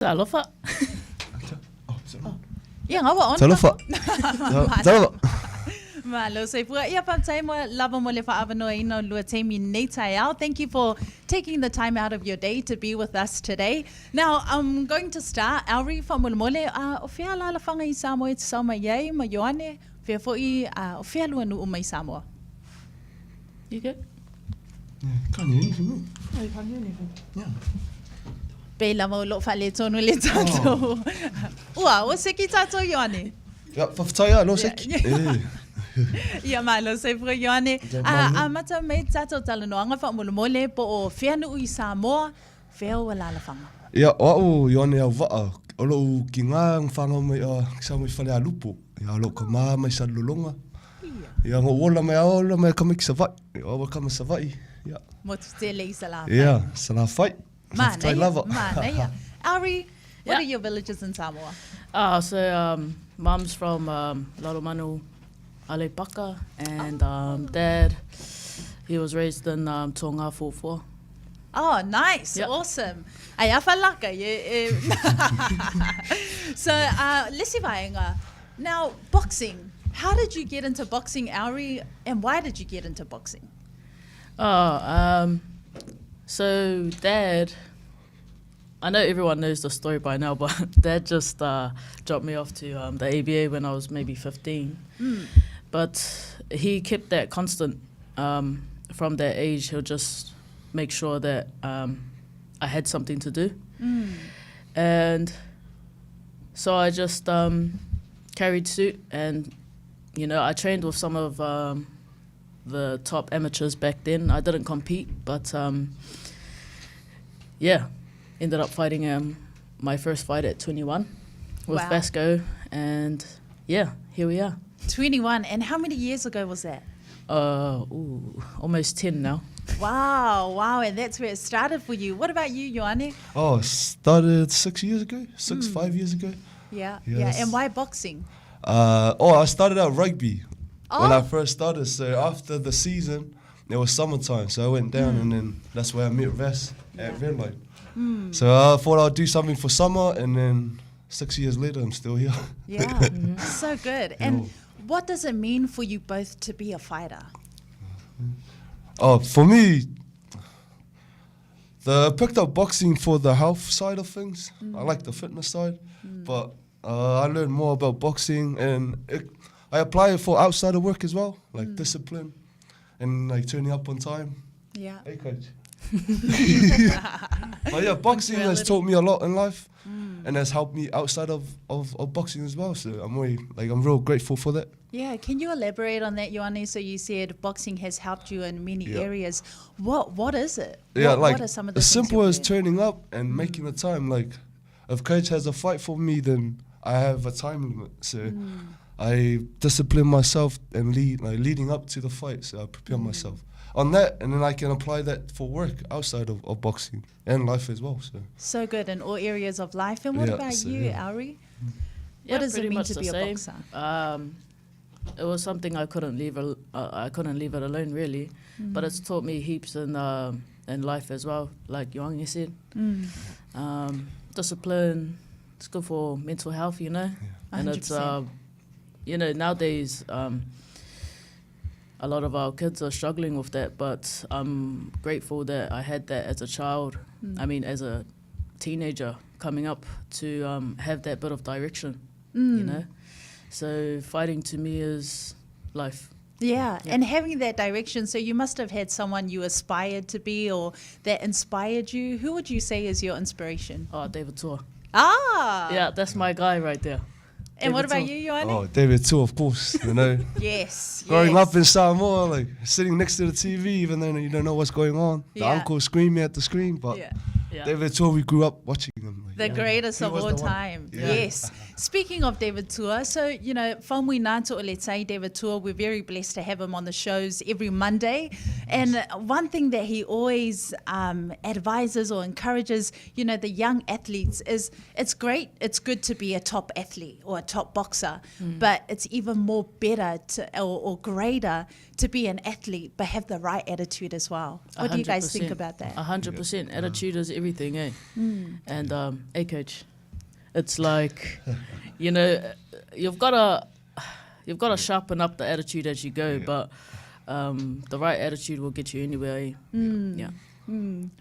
Talofa. Ia ngawa on. Talofa. Talofa. Malo se pua ia pa tai mo lava mo le faavano ino lua te mi nei tai ao. Thank you for taking the time out of your day to be with us today. Now I'm going to start Alrie from Mole o fia la fanga I Samoa te sama yai ma Ioane fia foi o fia lua nu mai Samoa. You good? Can't hear anything. Oh, you can't hear anything. Yeah. Pe lava o lo fa le tonu le tato. Ua, o se ki tato Ioane. Ja, whawhataia, no sek. Ia malo se pua Ioane. A mata me tato talanoanga fa mole po o fia nu I Samoa fia o la fanga. Ia, o Ioane Auvaa. O lo ki ngā whanga mai sa mai whale a lupo. Ia, lo ka mā mai sa lulonga. Ia, ngō wola mai aola mai ka miki sa vai. Ia, awa ka mai sa vai. Ia. Mo te le I sa la. Ia, sa la whai. Mana ia. Alrie, what are your villages in Samoa? Mum's from Laromanu, Alepaka, and dad, he was raised in Tonga Fufua. Oh, nice. Yep. Awesome. Ai awhalaka. So, lesi vaenga. Now, boxing. How did you get into boxing, Alrie, and why did you get into boxing? So Dad, I know everyone knows the story by now, but Dad just dropped me off to the ABA when I was maybe 15. But he kept that constant from that age. He'll just make sure that I had something to do. And so I just carried suit, and, you know, I trained with some of the top amateurs back then. I didn't compete, but ended up fighting my first fight at 21 with Vasco, and here we are. 21, and how many years ago was that? Almost 10 now. Wow, and that's where it started for you. What about you, Ioane? Oh, started 6 years ago, 5 years ago. Yeah, Yes. and why boxing? I started out rugby when I first started. So after the season, it was summertime, so I went down, and then that's where I met Vas at Redline. So I thought I'd do something for summer, and then 6 years later, I'm still here. Yeah, so good. And what does it mean for you both to be a fighter? For me, I picked up boxing for the health side of things. I like the fitness side, but I learned more about boxing, and I apply it for outside of work as well, like discipline and like turning up on time. Yeah. Hey, coach. But yeah, boxing has taught me a lot in life, and has helped me outside of boxing as well. So I'm real grateful for that. Yeah, can you elaborate on that, Ioane? So you said boxing has helped you in many areas. What is it? Yeah, what are some of the as things simple you've as learned? turning up and making the time. Like, if coach has a fight for me, then I have a time limit. So I discipline myself and leading up to the fight. So I prepare myself on that, and then I can apply that for work outside of boxing and life as well. So good in all areas of life. And what about you, Alrie? Yeah, what does it pretty mean much to the be a same. boxer? It was something I couldn't leave. I couldn't leave it alone, really. But it's taught me heaps in life as well. Like Ioane said, discipline. It's good for mental health, you know. And 100%. It's nowadays a lot of our kids are struggling with that. But I'm grateful that I had that as a child. I mean, as a teenager coming up to have that bit of direction, you know. So fighting to me is life. Yeah, and having that direction, so you must have had someone you aspired to be or that inspired you. Who would you say is your inspiration? Oh, David Tua. Yeah, that's my guy right there. And David what about Tua. you, Ioane? Oh, David too, of course. You know, Yes. growing up in Samoa, like sitting next to the TV, even though you don't know what's going on. The Yeah. uncle screaming at the screen, but Yeah. David too, we grew up watching him. The greatest He of was all the one. time. Yeah. Yes. Speaking of David Tua, so, you know, whamui nāto o le tai David Tua, we're very blessed to have him on the shows every Monday. And one thing that he always advises or encourages, you know, the young athletes is it's great, it's good to be a top athlete or a top boxer, but it's even more better or greater to be an athlete, but have the right attitude as well. What do you guys think about that? 100%. Attitude is everything, eh? And, hey, coach. It's like, you know, you've got to sharpen up the attitude as you go, but the right attitude will get you anywhere. Yeah.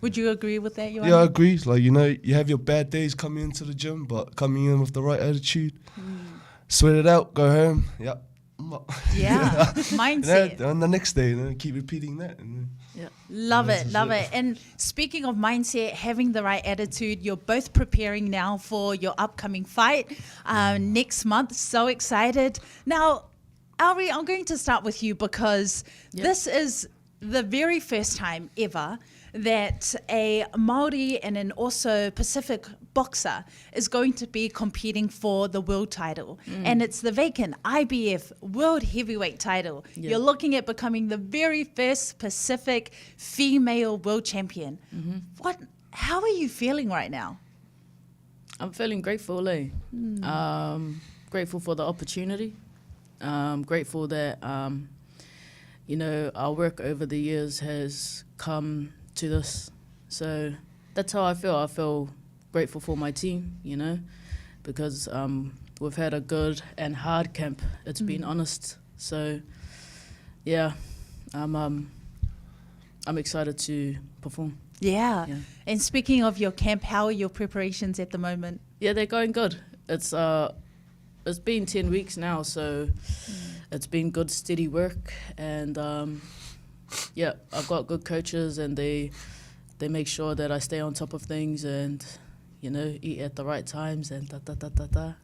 Would you agree with that, Ioane? Yeah, I agree. Like, you know, you have your bad days coming into the gym, but coming in with the right attitude, sweat it out, go home. Yeah. Yeah, mindset. On the next day, keep repeating that. Yeah. Love it. And speaking of mindset, having the right attitude, you're both preparing now for your upcoming fight next month. So excited. Now, Alrie, I'm going to start with you because this is the very first time ever that a Māori and an also Pacific boxer is going to be competing for the world title. And it's the vacant IBF world heavyweight title. Yeah. You're looking at becoming the very first Pacific female world champion. How are you feeling right now? I'm feeling grateful, grateful for the opportunity. Grateful that, you know, our work over the years has come to this. So that's how I feel. I feel grateful for my team, you know, because we've had a good and hard camp. It's been honest. So, yeah, I'm excited to perform. Yeah. And speaking of your camp, how are your preparations at the moment? Yeah, they're going good. It's been 10 weeks now, so it's been good, steady work. And yeah, I've got good coaches, and they make sure that I stay on top of things and, you know, eat at the right times and da.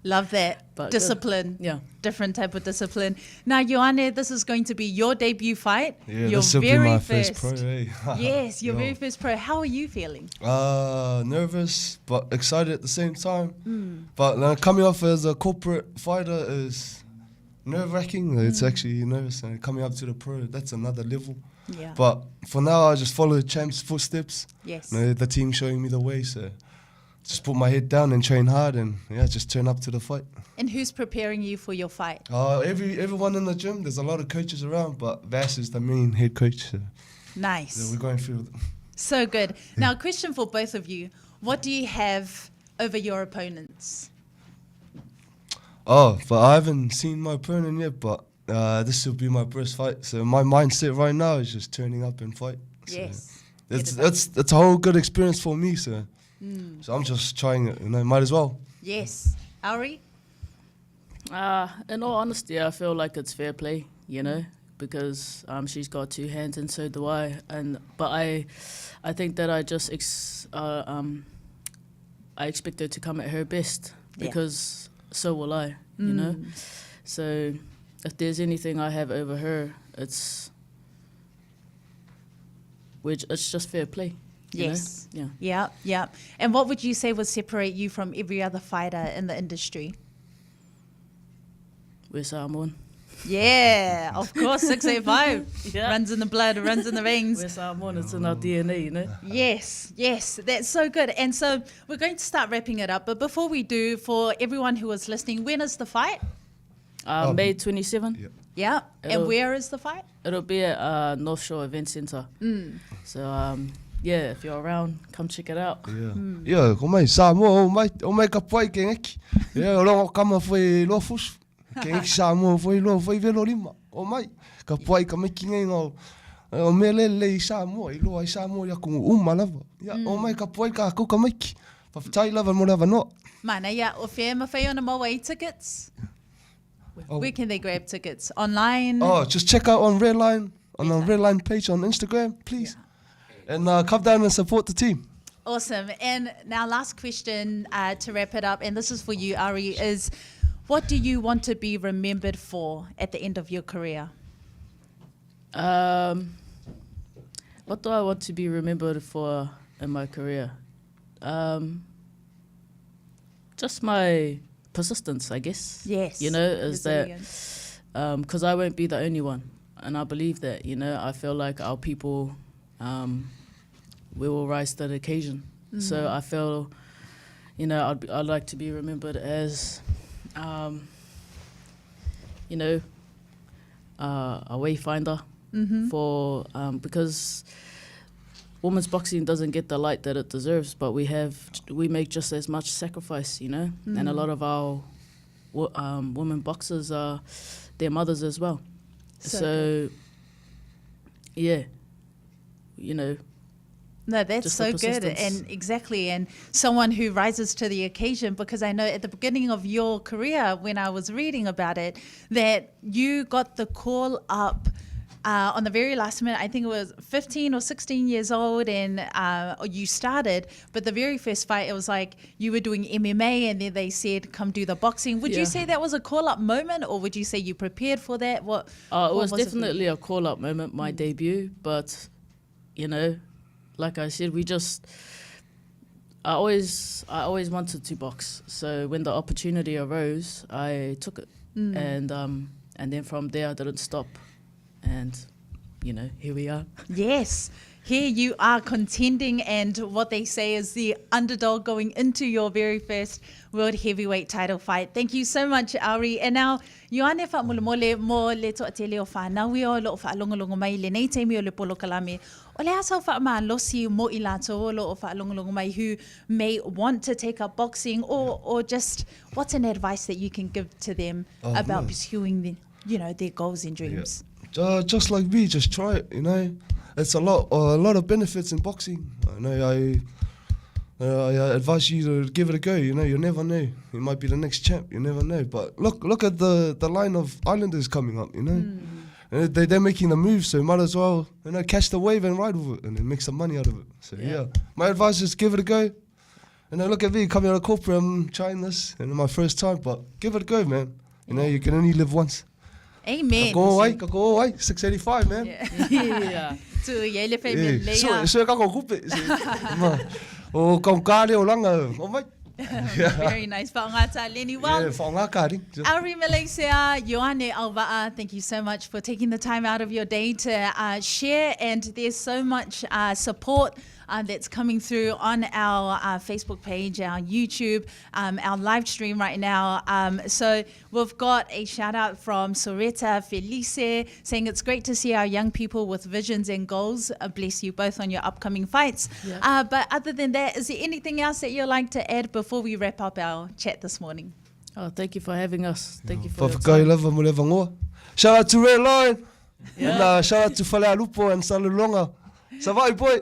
Love that. But discipline. Yeah. Different type of discipline. Now, Ioane, this is going to be your debut fight. Yeah, your this will be my first pro, eh? Yes, your Yo. very first pro. How are you feeling? Nervous, but excited at the same time. But coming off as a corporate fighter is nerve-wracking. It's actually nervous. And coming up to the pro, that's another level. Yeah. But for now, I just follow the champ's footsteps. Yes. You know, the team showing me the way, so just put my head down and train hard and just turn up to the fight. And who's preparing you for your fight? Everyone in the gym, there's a lot of coaches around, but Vass is the main head coach. So Nice. we're going through. So good. Now, a question for both of you. What do you have over your opponents? But I haven't seen my opponent yet, but this will be my first fight. So my mindset right now is just turning up and fight. So Yes. it's a whole good experience for me. So I'm just trying it. You know, might as well. Yes. Alrie? In all honesty, I feel like it's fair play, you know, because she's got two hands and so do I. But I think that I just I expect her to come at her best because so will I, you know. So if there's anything I have over her, it's just fair play. You Yes. know? Yeah. And what would you say would separate you from every other fighter in the industry? We're Samoan. Yeah, of course, 685. Yeah. Runs in the blood, runs in the veins. We're Samoan, it's in our DNA, you know. Yes, that's so good. And so we're going to start wrapping it up. But before we do, for everyone who is listening, when is the fight? May 27. Yeah. Yeah. And It'll- where is the fight? It'll be at North Shore Event Centre. So, yeah, if you're around, come check it out. Yeah, ko mai Samoa, o mai ka pai ke ngeki. Yeah, o longo kama foi lo fusu. Ke ngeki Samoa foi velo lima. O mai ka pai ka meki ngai ngau. O melele I Samoa, I lo ai Samoa ya ku uma lava. Yeah, o mai ka pai ka ku ka meki. Pa tai lava mo lava no. Mana, yeah, o whea mawhai ona mawai tickets. Oh. Where can they grab tickets? Online? Oh, just check out on Redline, on our Redline page on Instagram, please. And come down and support the team. Awesome. And now last question to wrap it up, and this is for you, Alrie, is what do you want to be remembered for at the end of your career? What do I want to be remembered for in my career? Just my persistence, I guess. Yes. You know, is that resilience. because I won't be the only one, and I believe that. You know, I feel like our people, we will rise to the occasion. So I feel, you know, I'd like to be remembered as, you know, a wayfinder for because women's boxing doesn't get the light that it deserves, but we make just as much sacrifice, and a lot of our women boxers are their mothers as well. So yeah, No, that's so good. And exactly. And someone who rises to the occasion, because I know at the beginning of your career, when I was reading about it, that you got the call up on the very last minute. I think it was 15 or 16 years old, and you started. But the very first fight, it was like you were doing MMA, and then they said, "Come do the boxing." Would you say that was a call-up moment, or would you say you prepared for that? What was definitely a call-up moment, my debut. But like I said, I always wanted to box. So when the opportunity arose, I took it, and then from there I didn't stop. And, here we are. Yes. Here you are contending, and what they say is the underdog going into your very first world heavyweight title fight. Thank you so much, Alrie. And now, Ioane whamulemole mo le to'ate leo whānawi o lo whaalongolongo mai le nei teimi o le polo kalame. O le asau whaamalosi mo I lato o lo whaalongolongo mai who may want to take up boxing, or just what's an advice that you can give to them about pursuing their goals and dreams? Yeah. Just like me, just try it, It's a lot of benefits in boxing. I advise you to give it a go. You never know. You might be the next champ. You never know. But look at the line of Islanders coming up. They're making the move, so might as well catch the wave and ride with it, and then make some money out of it. So my advice is give it a go. Look at me coming out of corporate. I'm trying this, and my first time, but give it a go, man. You can only live once. Amen. Go away. 685, man. Yeah. To Yele Fabian Leia. So kako kupe. O kong kare o langa. O mai. Very nice. Whaongata Lenny. Well, Alrie Meleisea, Ioane Auvaa, thank you so much for taking the time out of your day to share. And there's so much support that's coming through on our Facebook page, our YouTube, our live stream right now. So we've got a shout out from Soreta Felice saying it's great to see our young people with visions and goals. Bless you both on your upcoming fights. Yeah. But other than that, is there anything else that you'd like to add before we wrap up our chat this morning? Oh, thank you for having us. Thank you for your time. Shout out to Redline. And shout out to Fale Alupo and Salulonga. Savai boy.